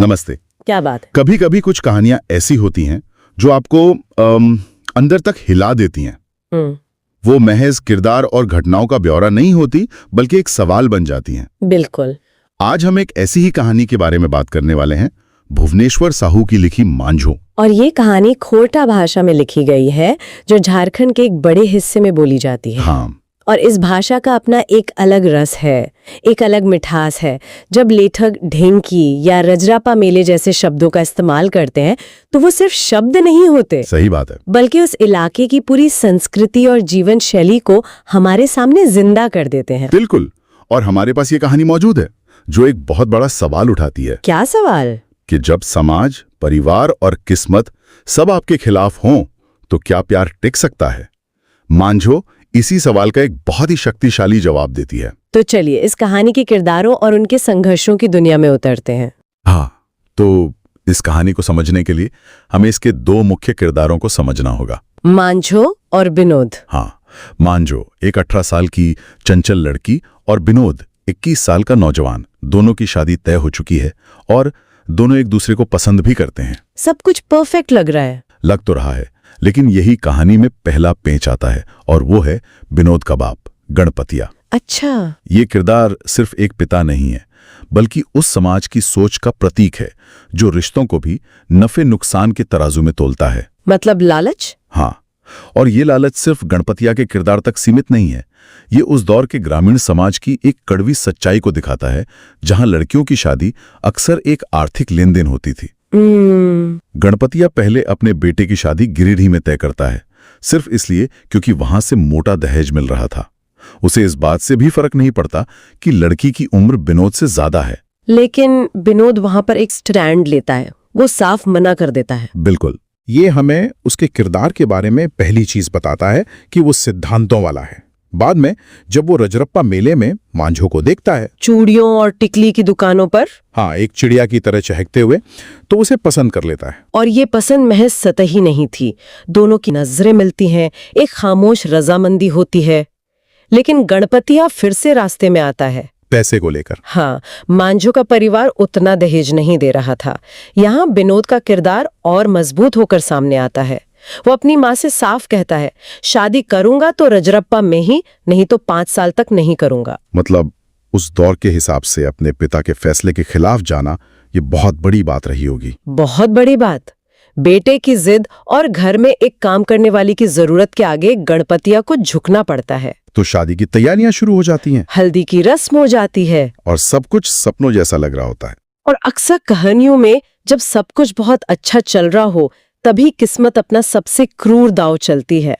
नमस्ते। क्या बात है। कभी कभी कुछ कहानियां ऐसी होती हैं जो आपको अंदर तक हिला देती हैं। वो महज किरदार और घटनाओं का ब्यौरा नहीं होती, बल्कि एक सवाल बन जाती हैं। बिल्कुल। आज हम एक ऐसी ही कहानी के बारे में बात करने वाले हैं, भुवनेश्वर साहू की लिखी मांझो। और ये कहानी खोरठा भाषा में लिखी गई है, जो झारखंड के एक बड़े हिस्से में बोली जाती है। हाँ। और इस भाषा का अपना एक अलग रस है, एक अलग मिठास है। जब लेखक ढेंकी या रजरापा मेले जैसे शब्दों का इस्तेमाल करते हैं, तो वो सिर्फ शब्द नहीं होते। सही बात है। बल्कि उस इलाके की पूरी संस्कृति और जीवन शैली को हमारे सामने जिंदा कर देते हैं। बिल्कुल। और हमारे पास ये कहानी मौजूद है, जो एक बहुत बड़ा सवाल उठाती है। क्या सवाल? कि जब समाज, परिवार और किस्मत सब आपके खिलाफ हों, तो क्या प्यार टिक सकता है? मांझो इसी सवाल का एक बहुत ही शक्तिशाली जवाब देती है। तो चलिए इस कहानी के किरदारों और उनके संघर्षों की दुनिया में उतरते हैं। हाँ, तो इस कहानी को समझने के लिए हमें इसके दो मुख्य किरदारों को समझना होगा, मांझो और विनोद। हाँ, मांझो एक 18 साल की चंचल लड़की और विनोद 21 साल का नौजवान। दोनों की शादी तय हो चुकी है और दोनों एक दूसरे को पसंद भी करते हैं। सब कुछ परफेक्ट लग रहा है। लग तो रहा है, लेकिन यही कहानी में पहला पेंच आता है, और वो है विनोद का बाप, गणपतिया। अच्छा। ये किरदार सिर्फ एक पिता नहीं है, बल्कि उस समाज की सोच का प्रतीक है जो रिश्तों को भी नफे नुकसान के तराजू में तोलता है। मतलब लालच? हाँ, और ये लालच सिर्फ गणपतिया के किरदार तक सीमित नहीं है। ये उस दौर के ग्रामीण समाज की एक कड़वी सच्चाई को दिखाता है, जहां लड़कियों की शादी अक्सर एक आर्थिक लेन देन होती थी। गणपतिया पहले अपने बेटे की शादी गिरिडीह में तय करता है, सिर्फ इसलिए क्योंकि वहां से मोटा दहेज मिल रहा था। उसे इस बात से भी फर्क नहीं पड़ता कि लड़की की उम्र विनोद से ज्यादा है। लेकिन विनोद वहां पर एक स्टैंड लेता है, वो साफ मना कर देता है। बिल्कुल। ये हमें उसके किरदार के बारे में पहली चीज बताता है कि वो सिद्धांतों वाला है। बाद में जब वो रजरप्पा मेले में मांझो को देखता है, चूड़ियों और टिकली की दुकानों पर, हाँ, एक चिड़िया की तरह चहकते हुए, तो उसे पसंद कर लेता है। और ये पसंद महज सतही नहीं थी। दोनों की नजरें मिलती हैं, एक खामोश रजामंदी होती है। लेकिन गणपतिया फिर से रास्ते में आता है, पैसे को लेकर। हाँ, मांझो का परिवार उतना दहेज नहीं दे रहा था। यहाँ विनोद का किरदार और मजबूत होकर सामने आता है। वो अपनी माँ से साफ कहता है, शादी करूंगा तो रजरप्पा में ही, नहीं तो 5 साल तक नहीं करूंगा। मतलब उस दौर के हिसाब से अपने पिता के फैसले के खिलाफ जाना, ये बहुत बड़ी बात रही होगी। बहुत बड़ी बात। बेटे की जिद और घर में एक काम करने वाली की जरूरत के आगे गणपतिया को झुकना पड़ता है। तो शादी की तैयारियां शुरू हो जाती हैं, हल्दी की रस्म हो जाती है, और सब कुछ सपनों जैसा लग रहा होता है। और अक्सर कहानियों में जब सब कुछ बहुत अच्छा चल रहा हो, तभी किस्मत अपना सबसे क्रूर दांव चलती है।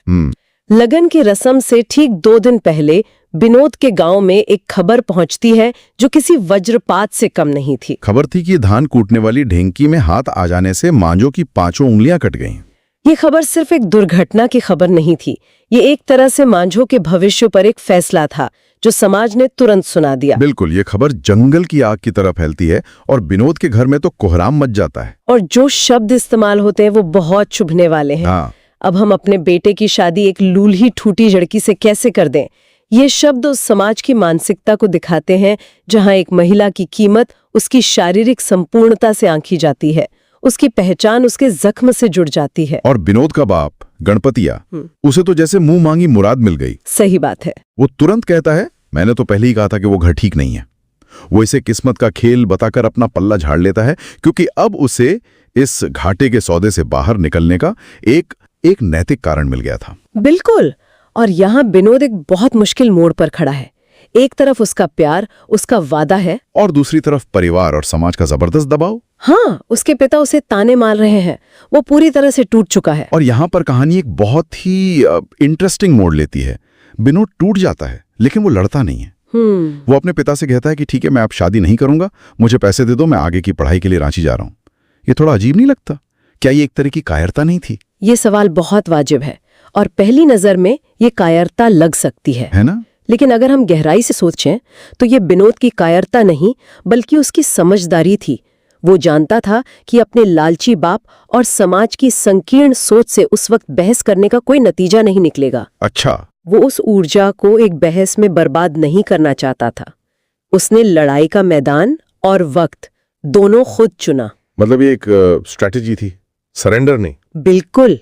लगन की रस्म से ठीक 2 दिन पहले विनोद के गांव में एक खबर पहुंचती है, जो किसी वज्रपात से कम नहीं थी। खबर थी कि धान कूटने वाली ढेंकी में हाथ आ जाने से मांझो की 5 उंगलियां कट गईं। ये खबर सिर्फ एक दुर्घटना की खबर नहीं थी, ये एक तरह से मांझो के भविष्य पर एक फैसला था, जो समाज ने तुरंत सुना दिया। बिल्कुल, ये खबर जंगल की आग की तरह फैलती है, और विनोद के घर में तो कोहराम मच जाता है। और जो शब्द इस्तेमाल होते हैं वो बहुत चुभने वाले हैं। हाँ। अब हम अपने बेटे की शादी एक लूल्ही ठूठी लड़की से कैसे कर दें? ये शब्द उस समाज की मानसिकता को दिखाते हैं, जहां एक महिला की कीमत उसकी शारीरिक संपूर्णता से आंकी जाती है, उसकी पहचान उसके जख्म से जुड़ जाती है। और विनोद का बाप गणपतिया, उसे तो जैसे मुंह मांगी मुराद मिल गई। सही बात है। वो तुरंत कहता है, मैंने तो पहले ही कहा था कि वो घर ठीक नहीं है। वो इसे किस्मत का खेल बताकर अपना पल्ला झाड़ लेता है, क्योंकि अब उसे इस घाटे के सौदे से बाहर निकलने का एक नैतिक कारण मिल गया था। बिल्कुल। और यहाँ विनोद एक बहुत मुश्किल मोड़ पर खड़ा है। एक तरफ उसका प्यार, उसका वादा है, और दूसरी तरफ परिवार और समाज का जबरदस्त दबाव। हाँ, उसके पिता उसे ताने मार रहे हैं, वो पूरी तरह से टूट चुका है। और यहाँ पर कहानी एक बहुत ही इंटरेस्टिंग मोड़ लेती है। विनोद टूट जाता है, लेकिन वो लड़ता नहीं है। वो अपने पिता से कहता है कि ठीक है, मैं अब शादी नहीं करूंगा, मुझे पैसे दे दो, मैं आगे की पढ़ाई के लिए रांची जा रहा हूं। ये थोड़ा अजीब नहीं लगता? क्या ये एक तरह की कायरता नहीं थी? ये सवाल बहुत वाजिब है, और पहली नजर में ये कायरता लग सकती है ना? लेकिन अगर हम गहराई से सोचें तो ये विनोद की कायरता नहीं, बल्कि उसकी समझदारी थी। वो जानता था कि अपने लालची बाप और समाज की संकीर्ण सोच से उस वक्त बहस करने का कोई नतीजा नहीं निकलेगा। अच्छा। वो उस ऊर्जा को एक बहस में बर्बाद नहीं करना चाहता था। उसने लड़ाई का मैदान और वक्त दोनों खुद चुना। मतलब ये एक स्ट्रैटेजी थी, सरेंडर नहीं। बिल्कुल।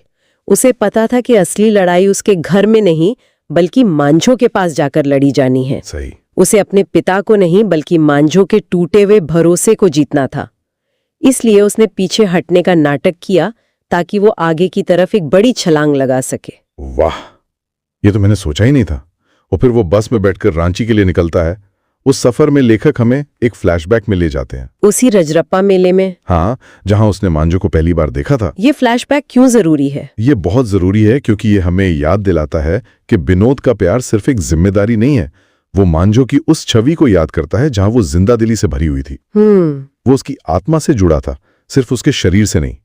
उसे पता था कि असली लड़ाई उसके घर में नहीं बल्कि मांझो के पास जाकर लड़ी जानी है। सही। उसे अपने पिता को नहीं बल्कि मांझो के टूटे हुए भरोसे को जीतना था। इसलिए उसने पीछे हटने का नाटक किया ताकि वो आगे की तरफ एक बड़ी छलांग लगा सके। वाह, ये तो मैंने सोचा ही नहीं था। और फिर वो बस में बैठकर रांची के लिए निकलता है। उस सफर में लेखक हमें एक फ्लैशबैक में ले जाते हैं। उसी रजरप्पा मेले में। हाँ, जहां उसने मांझो को पहली बार देखा था। ये फ्लैशबैक क्यों जरूरी है? ये बहुत जरूरी है क्योंकि ये हमें याद दिलाता है कि विनोद का प्यार सिर्फ एक जिम्मेदारी नहीं है। वो मांझो की उस छवि को याद करता है जहां वो जिंदा दिली से भरी हुई थी। वो उसकी आत्मा से जुड़ा था, सिर्फ उसके शरीर से नहीं।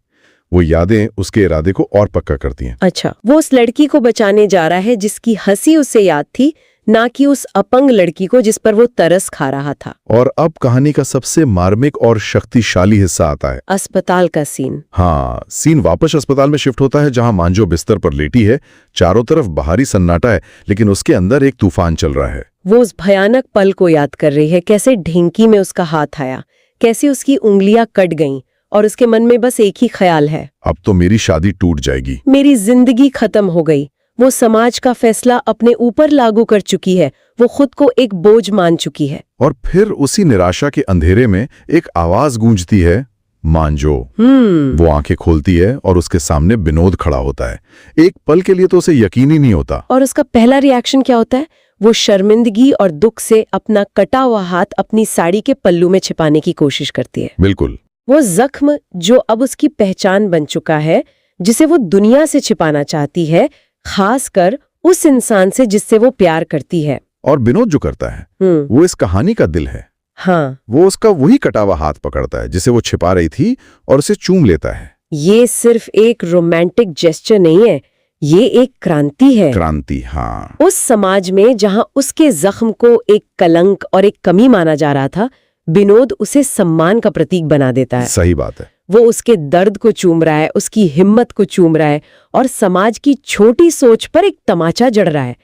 वो यादें उसके इरादे को और पक्का करती हैं। अच्छा, वो उस लड़की को बचाने जा रहा है जिसकी हंसी उसे याद थी, ना कि उस अपंग लड़की को जिस पर वो तरस खा रहा था। और अब कहानी का सबसे मार्मिक और शक्तिशाली हिस्सा आता है, अस्पताल का सीन। हाँ, सीन वापस अस्पताल में शिफ्ट होता है जहां मांझो बिस्तर पर लेटी है। चारों तरफ बाहरी सन्नाटा है, लेकिन उसके अंदर एक तूफान चल रहा है। वो उस भयानक पल को याद कर रही है, कैसे ढेंकी में उसका हाथ आया, कैसे उसकी उंगलियां कट गईं, और उसके मन में बस एक ही ख्याल है, अब तो मेरी शादी टूट जाएगी, मेरी जिंदगी खत्म हो गई। वो समाज का फैसला अपने ऊपर लागू कर चुकी है, वो खुद को एक बोझ मान चुकी है। और फिर उसी निराशा के अंधेरे में एक आवाज गूंजती है, मांझो। वो आंखें खोलती है और उसके सामने विनोद खड़ा होता है। एक पल के लिए तो उसे यकीन ही नहीं होता। और उसका पहला रिएक्शन क्या होता है? वो शर्मिंदगी और दुख से अपना कटा हुआ हाथ अपनी साड़ी के पल्लू में छिपाने की कोशिश करती है। बिल्कुल। वो जख्म जो अब उसकी पहचान बन चुका है, जिसे वो दुनिया से छिपाना चाहती है, खासकर उस इंसान से जिससे वो प्यार करती है। और विनोद जो करता है वो इस कहानी का दिल है। हाँ, वो उसका वही कटा हुआ हाथ पकड़ता है जिसे वो छिपा रही थी और उसे चूम लेता है। ये सिर्फ एक रोमांटिक जेस्चर नहीं है, ये एक क्रांति है। क्रांति, हाँ। उस समाज में जहां उसके जख्म को एक कलंक और एक कमी माना जा रहा था, विनोद उसे सम्मान का प्रतीक बना देता है। सही बात है। वो उसके दर्द को चूम रहा है, उसकी हिम्मत को चूम रहा है, और समाज की छोटी सोच पर एक तमाचा जड़ रहा है।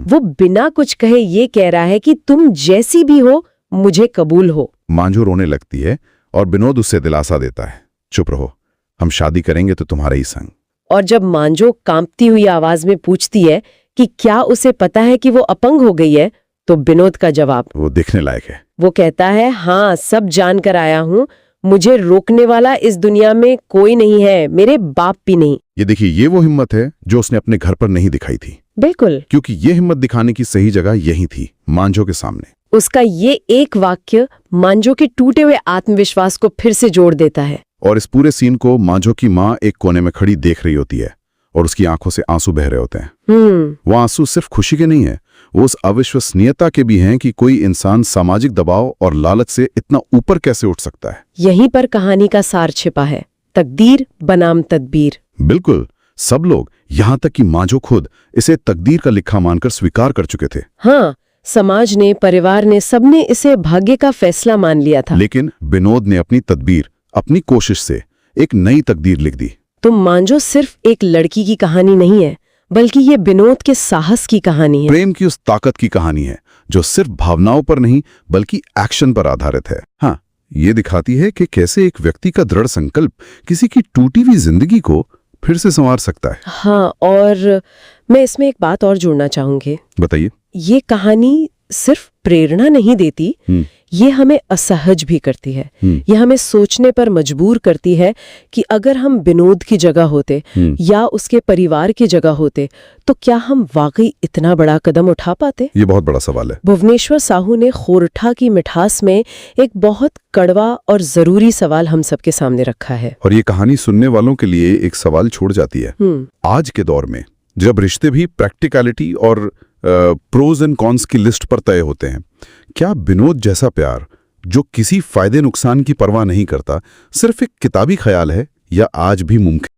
वो बिना कुछ कहे ये कह रहा है कि तुम जैसी भी हो, मुझे कबूल हो। मांझो रोने लगती है और विनोद उससे दिलासा देता है, चुप रहो, हम शादी करेंगे तो तुम्हारे ही संग। और जब मांझो कांपती हुई आवाज में पूछती है कि क्या उसे पता है कि वो अपंग हो गई है, तो विनोद का जवाब वो देखने लायक है। वो कहता है, हाँ, सब जानकर आया हूँ, मुझे रोकने वाला इस दुनिया में कोई नहीं है, मेरे बाप भी नहीं। ये देखिए, ये वो हिम्मत है जो उसने अपने घर पर नहीं दिखाई थी। बिल्कुल। क्योंकि ये हिम्मत दिखाने की सही जगह यही थी, मांझो के सामने। उसका ये एक वाक्य मांझो के टूटे हुए आत्मविश्वास को फिर से जोड़ देता है। और इस पूरे सीन को मांझो की माँ एक कोने में खड़ी देख रही होती है और उसकी आंखों से आंसू बह रहे होते हैं। वो आंसू सिर्फ खुशी के नहीं है, वो उस अविश्वसनीयता के भी हैं कि कोई इंसान सामाजिक दबाव और लालच से इतना ऊपर कैसे उठ सकता है। यहीं पर कहानी का सार छिपा है, तकदीर बनाम तदबीर। बिल्कुल, सब लोग, यहाँ तक कि मांझो खुद, इसे तकदीर का लिखा मानकर स्वीकार कर चुके थे। हाँ, समाज ने, परिवार ने, सबने इसे भाग्य का फैसला मान लिया था। लेकिन विनोद ने अपनी तदबीर, अपनी कोशिश से एक नई तकदीर लिख दी। तो मांझो सिर्फ एक लड़की की कहानी नहीं है, बल्कि ये विनोद के साहस की कहानी है। प्रेम की उस ताकत की कहानी है जो सिर्फ भावनाओं पर नहीं बल्कि एक्शन पर आधारित है। हाँ, ये दिखाती है कि कैसे एक व्यक्ति का दृढ़ संकल्प किसी की टूटी हुई जिंदगी को फिर से संवार सकता है। हाँ, और मैं इसमें एक बात और जोड़ना चाहूंगी। बताइए। ये कहानी सिर्फ प्रेरणा नहीं देती, ये हमें असहज भी करती है। ये हमें सोचने पर मजबूर करती है कि अगर हम विनोद की जगह होते या उसके परिवार की जगह होते, तो क्या हम वाकई इतना बड़ा कदम उठा पाते? ये बहुत बड़ा सवाल है। भुवनेश्वर साहू ने खोरठा की मिठास में एक बहुत कड़वा और जरूरी सवाल हम सबके सामने रखा है। और ये कहानी सुनने वालों के लिए एक सवाल छोड़ जाती है। आज के दौर में जब रिश्ते भी प्रैक्टिकलिटी और प्रोज एंड कॉन्स की लिस्ट पर तय होते हैं, क्या विनोद जैसा प्यार जो किसी फायदे नुकसान की परवाह नहीं करता सिर्फ एक किताबी ख्याल है या आज भी मुमकिन?